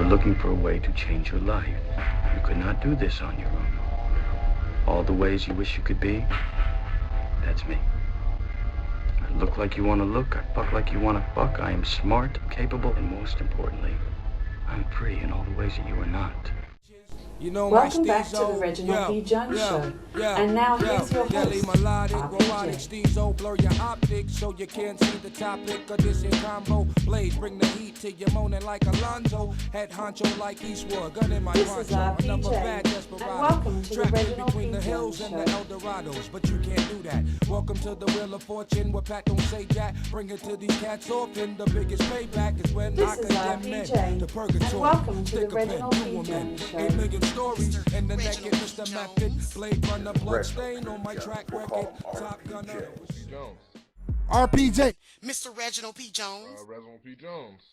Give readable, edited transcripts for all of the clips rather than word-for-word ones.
looking for a way to change your life. You could not do this on your own. All the ways you wish you could be, that's me. I look like you want to look. I fuck like you want to fuck. I am smart, capable, and most importantly, I'm free in all the ways that you are not. You know, welcome back to the Reginald P. Jones Show. And now here's your host, RPG. These old blur your optics so you can't see the topic of this combo. Blades bring the heat to you moaning like Alonzo. Head honcho like Eastwood, gun in my This is RPG, and welcome to the Reginald P. Jones Show. And the Eldorados, but you can't do that. Welcome to the Wheel of Fortune, where Pat don't say that. Bring it to these cats often. The biggest payback is when I condemn men to purgatory. And welcome to the Reginald P. Jones Show. 8 million stories and the naked Mr. Method. Blade runner, blood stain on my track record. Top gunner. RPJ. Mr. Reginald P. Jones. Reginald P. Jones.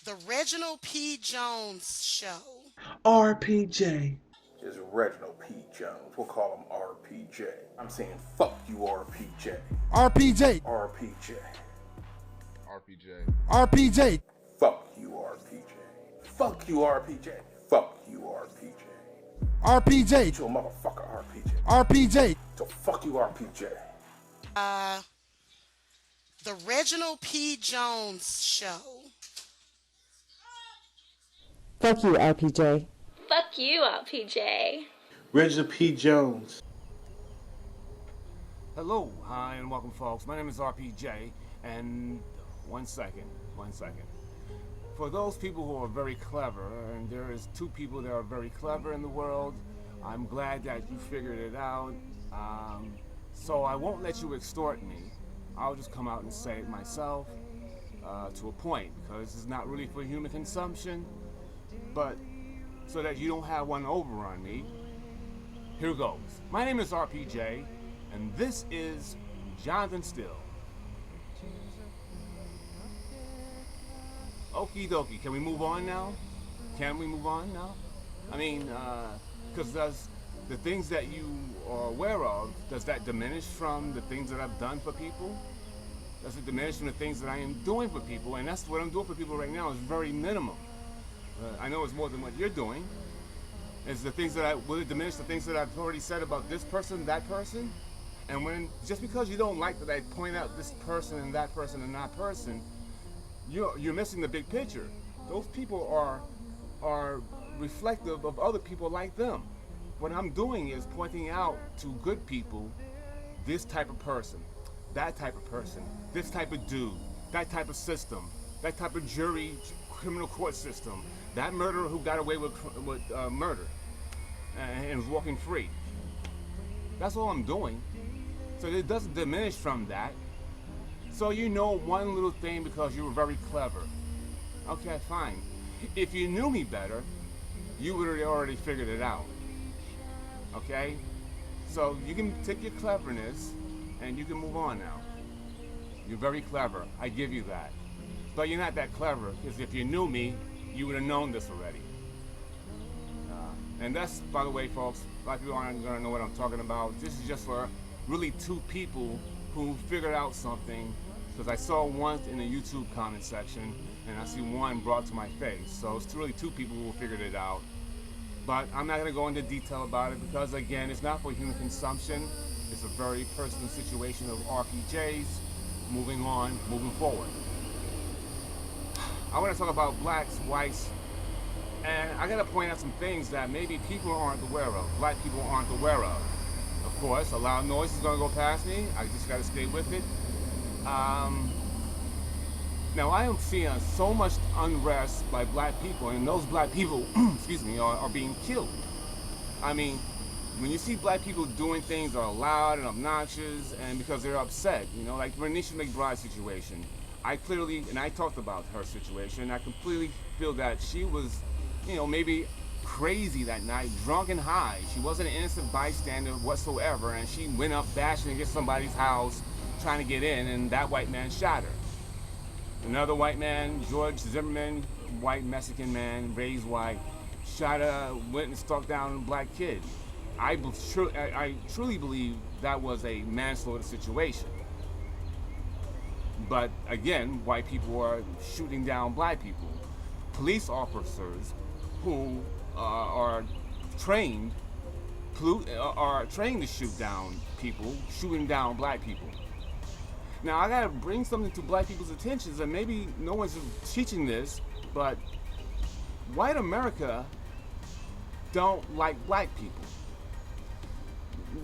The Reginald P. Jones Show. RPJ. Is Reginald P. Jones. We'll call him RPJ. I'm saying fuck you, RPJ. RPJ. RPJ. RPJ. RPJ. Fuck you, RPJ. Fuck you, RPJ. Fuck you, RPJ. RPJ. You a motherfucker, RPJ. RPJ. So fuck you, RPJ. The Reginald P. Jones Show. Fuck you, RPJ. Fuck you, RPJ. Reginald P. Jones. Hello, hi, and welcome, folks. My name is RPJ, and one second. For those people who are very clever, and there is two people that are very clever in the world, I'm glad that you figured it out. So I won't let you extort me. I'll just come out and say it myself to a point, because it's not really for human consumption, but so that you don't have one over on me. Here goes. My name is RPJ, and this is Johnathan Steele. Okie dokie, can we move on now? I mean, because does the things that you are aware of, does that diminish from the things that I've done for people? Does it diminish from the things that I am doing for people? And that's what I'm doing for people right now is very minimum. I know it's more than what you're doing. Is the things that will it diminish the things that I've already said about this person, that person? And when, just because you don't like that I point out this person and that person, you're missing the big picture. Those people are reflective of other people like them. What I'm doing is pointing out to good people this type of person, that type of person, this type of dude, that type of system, that type of jury, criminal court system, that murderer who got away with murder and is walking free. That's all I'm doing. So it doesn't diminish from that. So you know one little thing because you were very clever. Okay, fine. If you knew me better, you would have already figured it out. Okay? So you can take your cleverness and you can move on now. You're very clever. I give you that. But you're not that clever, because if you knew me, you would have known this already. And that's, by the way, folks, a lot of people aren't going to know what I'm talking about. This is just for really two people who figured out something, because I saw one in the YouTube comment section, and I see one brought to my face. So it's really two people who figured it out. But I'm not going to go into detail about it, because, again, it's not for human consumption. It's a very personal situation of RPJs, moving on, moving forward. I want to talk about blacks, whites, and I got to point out some things that maybe people aren't aware of, black people aren't aware of. Of course, a loud noise is going to go past me. I just got to stay with it. Now, I am seeing so much unrest by black people, and those black people, excuse me, are being killed. I mean, when you see black people doing things that are loud and obnoxious, and because they're upset, you know, like Renisha McBride's situation, I clearly, and I talked about her situation, and I completely feel that she was, you know, maybe crazy that night, drunk and high. She wasn't an innocent bystander whatsoever, and she went up bashing against somebody's house, trying to get in, and that white man shot her. Another white man, George Zimmerman, white Mexican man, raised white, shot went and stalked down a black kid. I truly believe that was a manslaughter situation. But again, white people are shooting down black people. police officers who are trained to shoot down people, shooting down black people. Now I gotta bring something to black people's attention, and maybe no one's teaching this, but white America don't like black people.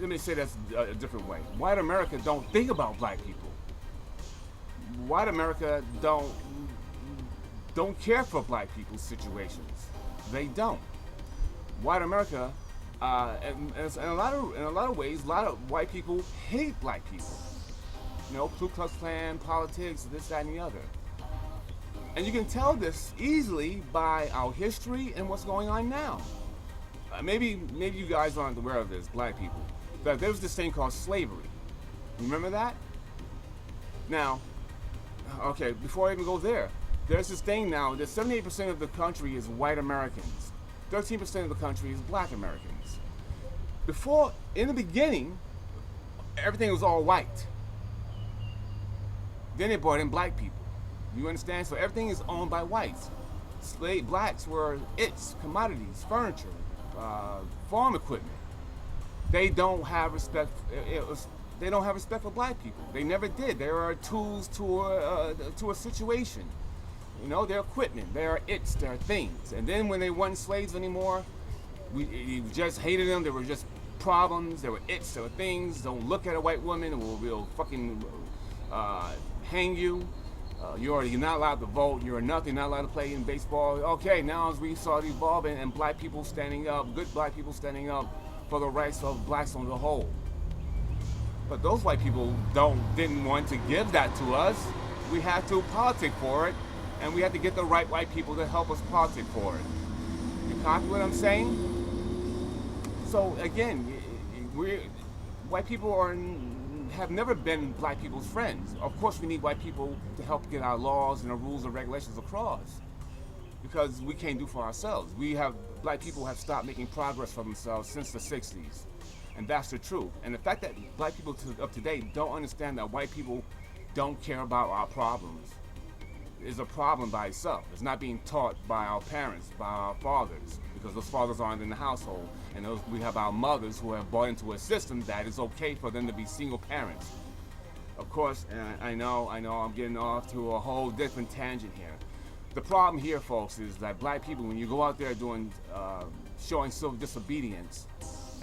Let me say that a different way. White America don't think about black people. White America don't care for black people's situations. They don't. White America, in a lot of ways, a lot of white people hate black people. You know, Ku Klux Klan, politics, this, that, and the other. And you can tell this easily by our history and what's going on now. Maybe you guys aren't aware of this, black people. But there was this thing called slavery. Remember that? Now, okay, before I even go there, there's this thing now that 78% of the country is white Americans. 13% of the country is black Americans. Before, in the beginning, everything was all white. Then they brought in black people. You understand? So everything is owned by whites. Blacks were commodities, furniture, farm equipment. They don't have respect. They don't have respect for black people. They never did. They are tools to a situation. You know, they're equipment. They are they're things. And then when they weren't slaves anymore, we just hated them. They were just problems. They were they were things. Don't look at a white woman, and we'll fucking hang you. You're not allowed to vote. You're nothing. Not allowed to play in baseball. Okay, now as we saw it evolve, and black people standing up, good black people standing up for the rights of blacks on the whole. But those white people didn't want to give that to us. We had to politic for it, and we had to get the right white people to help us politic for it. You copy what I'm saying? So again, white people have never been black people's friends. Of course, we need white people to help get our laws and our rules and regulations across, because we can't do for ourselves. Black people have stopped making progress for themselves since the 60s. And that's the truth. And the fact that black people of today don't understand that white people don't care about our problems is a problem by itself. It's not being taught by our parents, by our fathers, because those fathers aren't in the household. And we have our mothers who have bought into a system that is okay for them to be single parents. Of course, and I know I'm getting off to a whole different tangent here. The problem here, folks, is that black people, when you go out there showing civil disobedience,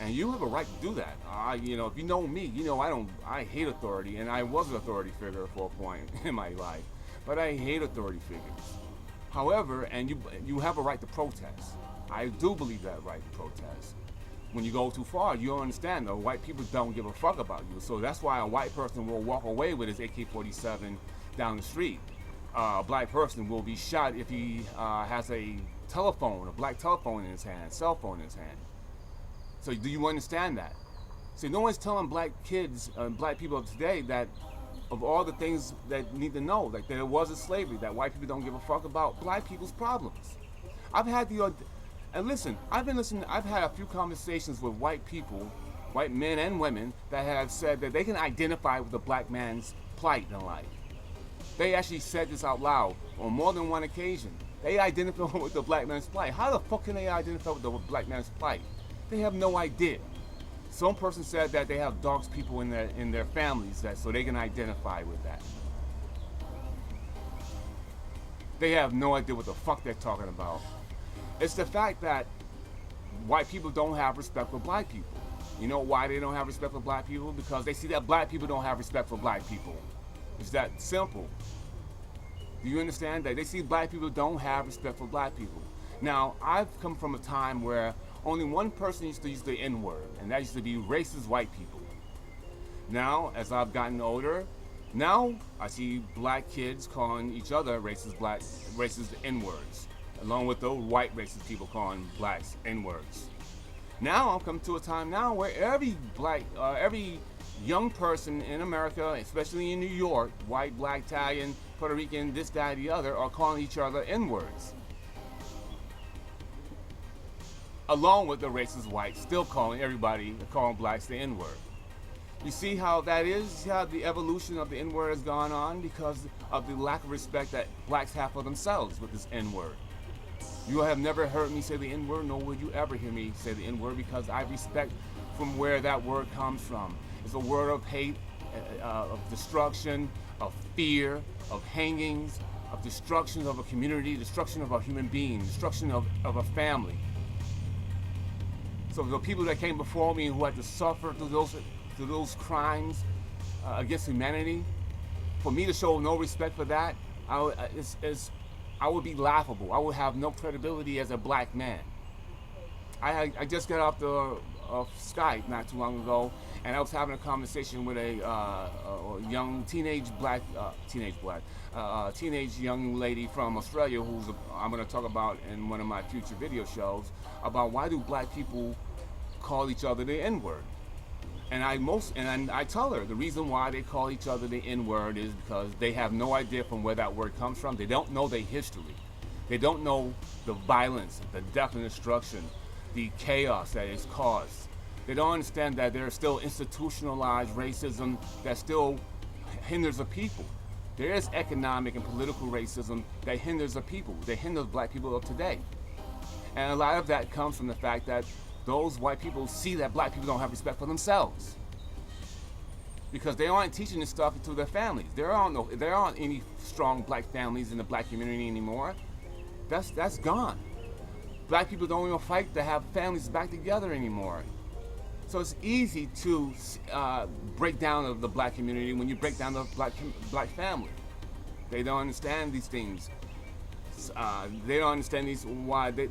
and you have a right to do that. If you know me, you know I hate authority, and I was an authority figure for a point in my life, but I hate authority figures. However, and you have a right to protest. I do believe that right to protest. When you go too far, you don't understand, though. White people don't give a fuck about you, so that's why a white person will walk away with his AK-47 down the street. A black person will be shot if he has a black telephone in his hand, cell phone in his hand. So do you understand that? See, no one's telling black kids, black people of today, that of all the things that need to know, like there was a slavery, that white people don't give a fuck about black people's problems. I've had a few conversations with white people, white men and women, that have said that they can identify with the black man's plight in life. They actually said this out loud on more than one occasion. They identify with the black man's plight. How the fuck can they identify with the black man's plight? They have no idea. Some person said that they have dark people in their families, so they can identify with that. They have no idea what the fuck they're talking about. It's the fact that white people don't have respect for black people. You know why they don't have respect for black people? Because they see that black people don't have respect for black people. It's that simple. Do you understand that? They see black people don't have respect for black people. Now, I've come from a time where only one person used to use the N-word, and that used to be racist white people. Now, as I've gotten older, now I see black kids calling each other racist N-words, along with those white racist people calling blacks N-words. Now I'm coming to a time now where every young person in America, especially in New York, white, black, Italian, Puerto Rican, this, that, the other, are calling each other N-words. Along with the racist whites still calling blacks the N-word. You see how that is, how the evolution of the N-word has gone on because of the lack of respect that blacks have for themselves with this N-word. You have never heard me say the N-word, nor will you ever hear me say the N-word, because I respect from where that word comes from. It's a word of hate, of destruction, of fear, of hangings, of destruction of a community, destruction of a human being, destruction of a family. So the people that came before me who had to suffer through those crimes against humanity, for me to show no respect for that, I would be laughable. I would have no credibility as a black man. I just got off the Skype not too long ago, and I was having a conversation with a young teenage young lady from Australia, who's I'm going to talk about in one of my future video shows, about why do black people call each other the N-word. And I tell her the reason why they call each other the N-word is because they have no idea from where that word comes from. They don't know their history. They don't know the violence, the death and destruction, the chaos that is caused. They don't understand that there is still institutionalized racism that still hinders a people. There is economic and political racism that hinders a people, that hinders black people of today. And a lot of that comes from the fact that those white people see that black people don't have respect for themselves, because they aren't teaching this stuff to their families. There aren't any strong black families in the black community anymore. That's gone. Black people don't even fight to have families back together anymore. So it's easy to break down the black community when you break down the black family. They don't understand these things. They don't understand why the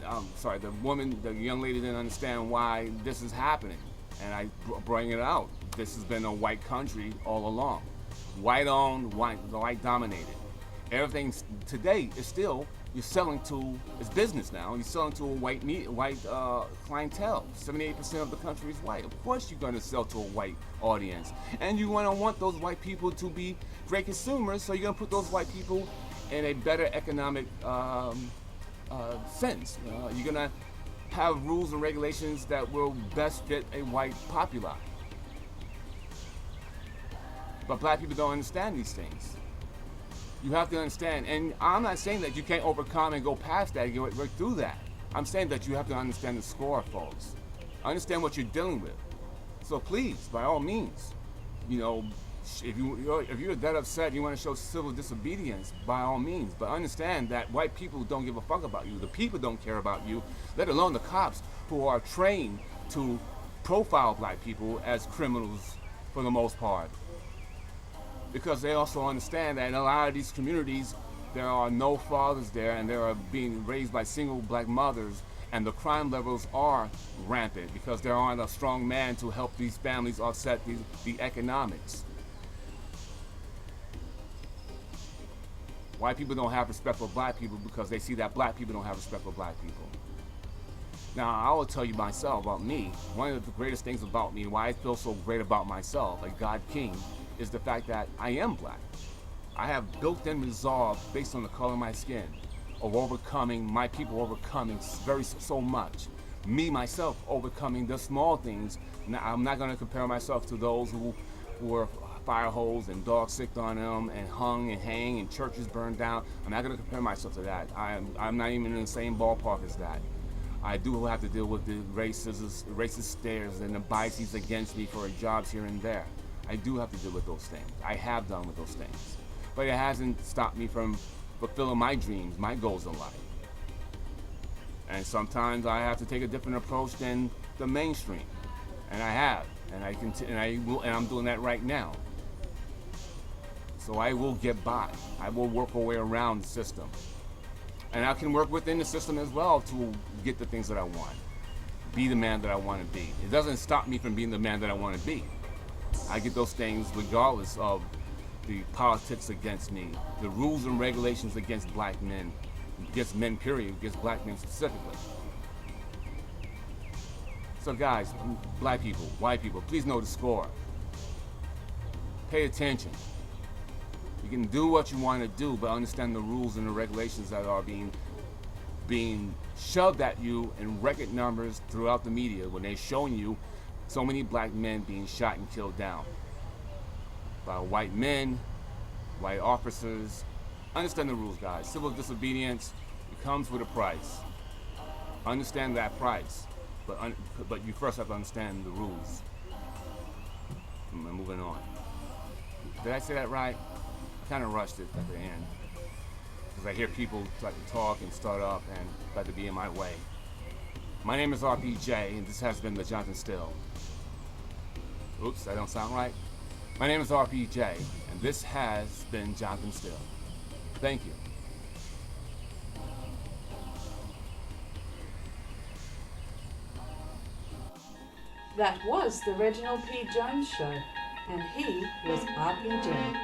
young lady didn't understand why this is happening. And I bring it out. This has been a white country all along. White owned, white dominated. Everything today is still, you're selling to, it's business now, you're selling to a white clientele. 78% of the country is white. Of course you're going to sell to a white audience. And you want those white people to be great consumers, so you're going to put those white people in a better economic sense. You're going to have rules and regulations that will best fit a white populace. But black people don't understand these things. You have to understand, and I'm not saying that you can't overcome and go past that and work through that. I'm saying that you have to understand the score, folks. Understand what you're dealing with. So please, by all means, if you're that upset, you want to show civil disobedience, by all means. But understand that white people don't give a fuck about you. The people don't care about you, let alone the cops who are trained to profile black people as criminals for the most part. Because they also understand that in a lot of these communities, there are no fathers there, and they are being raised by single black mothers, and the crime levels are rampant because there aren't a strong man to help these families offset the economics. White people don't have respect for black people because they see that black people don't have respect for black people. Now, I will tell you myself about me. One of the greatest things about me, why I feel so great about myself, like God King, is the fact that I am black. I have built-in resolve based on the color of my skin of overcoming, my people overcoming so much. Me, myself, overcoming the small things. Now, I'm not going to compare myself to those who were fire hose and dogs sicked on them and hung and hang and churches burned down. I'm not going to compare myself to that. I'm not even in the same ballpark as that. I do have to deal with the racist stares and the biases against me for jobs here and there. I do have to deal with those things. I have done with those things. But it hasn't stopped me from fulfilling my dreams, my goals in life. And sometimes I have to take a different approach than the mainstream. And I have. And I'm doing that right now. So I will get by. I will work my way around the system. And I can work within the system as well to get the things that I want. Be the man that I want to be. It doesn't stop me from being the man that I want to be. I get those things regardless of the politics against me, the rules and regulations against black men, against men period, against black men specifically. So guys, black people, white people, please know the score. Pay attention. You can do what you want to do, but understand the rules and the regulations that are being shoved at you in record numbers throughout the media when they're showing you so many black men being shot and killed down by white men, white officers. Understand the rules, guys. Civil disobedience, it comes with a price. understand that price, but you first have to understand the rules. I'm moving on. Did I say that right? I kind of rushed it at the end because I hear people try to talk and start up and try to be in my way. My name is RPJ, and this has been the Johnathan Steele. Oops, that don't sound right. My name is RPJ, and this has been Johnathan Steele. Thank you. That was the Reginald P. Jones Show, and he was RPJ.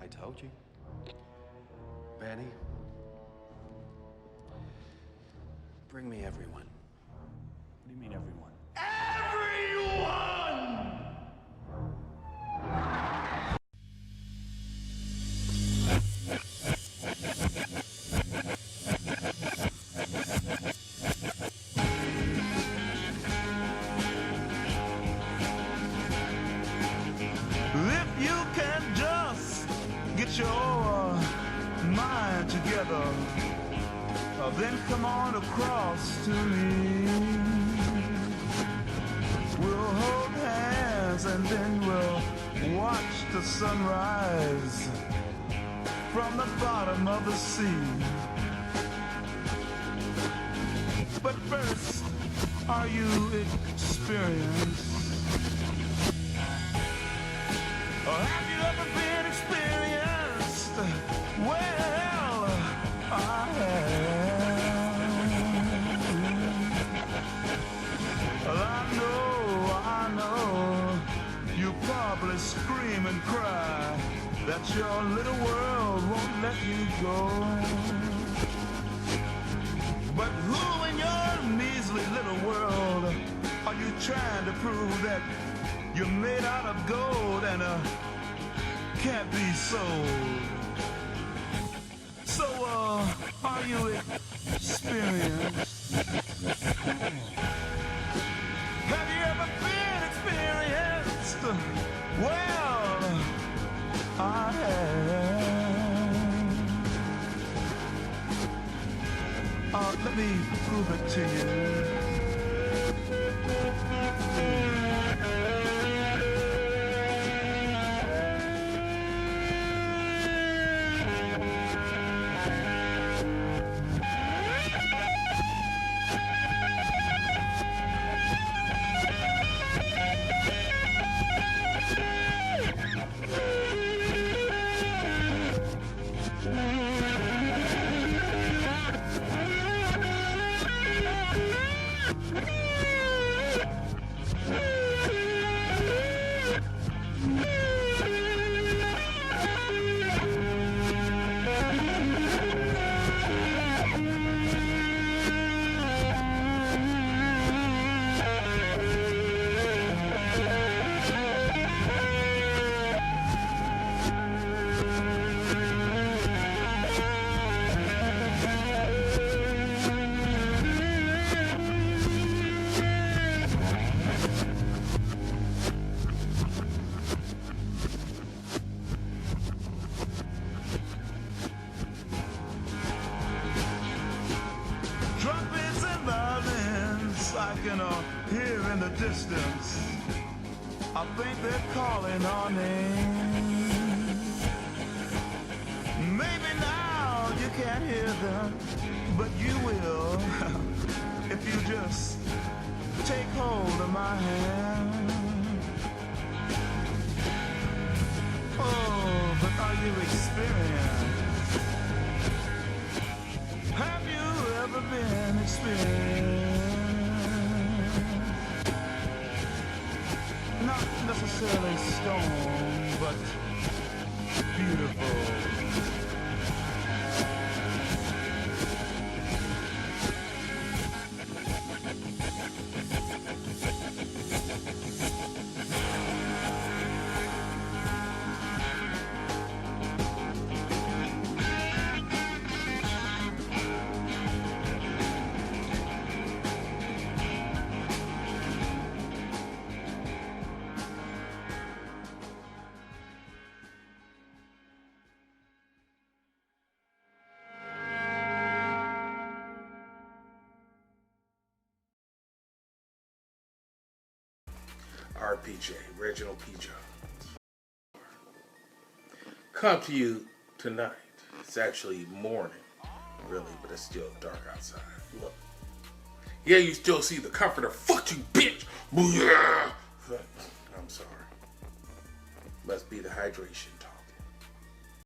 I told you. Betty, bring me everyone. What do you mean, everyone? If you can just get your mind together, then come on across to me. We'll hold hands and then we'll watch the sunrise from the bottom of the sea. But first, are you experienced? Or have you ever been experienced? Well, I have. Well, I know, you probably scream and cry that your little world won't let you go. But who in your measly little world are you trying to prove that you're made out of gold and can't be sold? So, are you experienced? Have you ever been experienced? Well, I have. Let me prove it to you. Here in the distance, I think they're calling our name. Maybe now you can't hear them, but you will if you just take hold of my hand. Oh, but are you experienced? stone, but beautiful. RPJ, Reginald P. Jones. Come to you tonight. It's actually morning, really, but it's still dark outside. Look. Yeah, you still see the comforter. Fuck you, bitch! I'm sorry. Must be the hydration.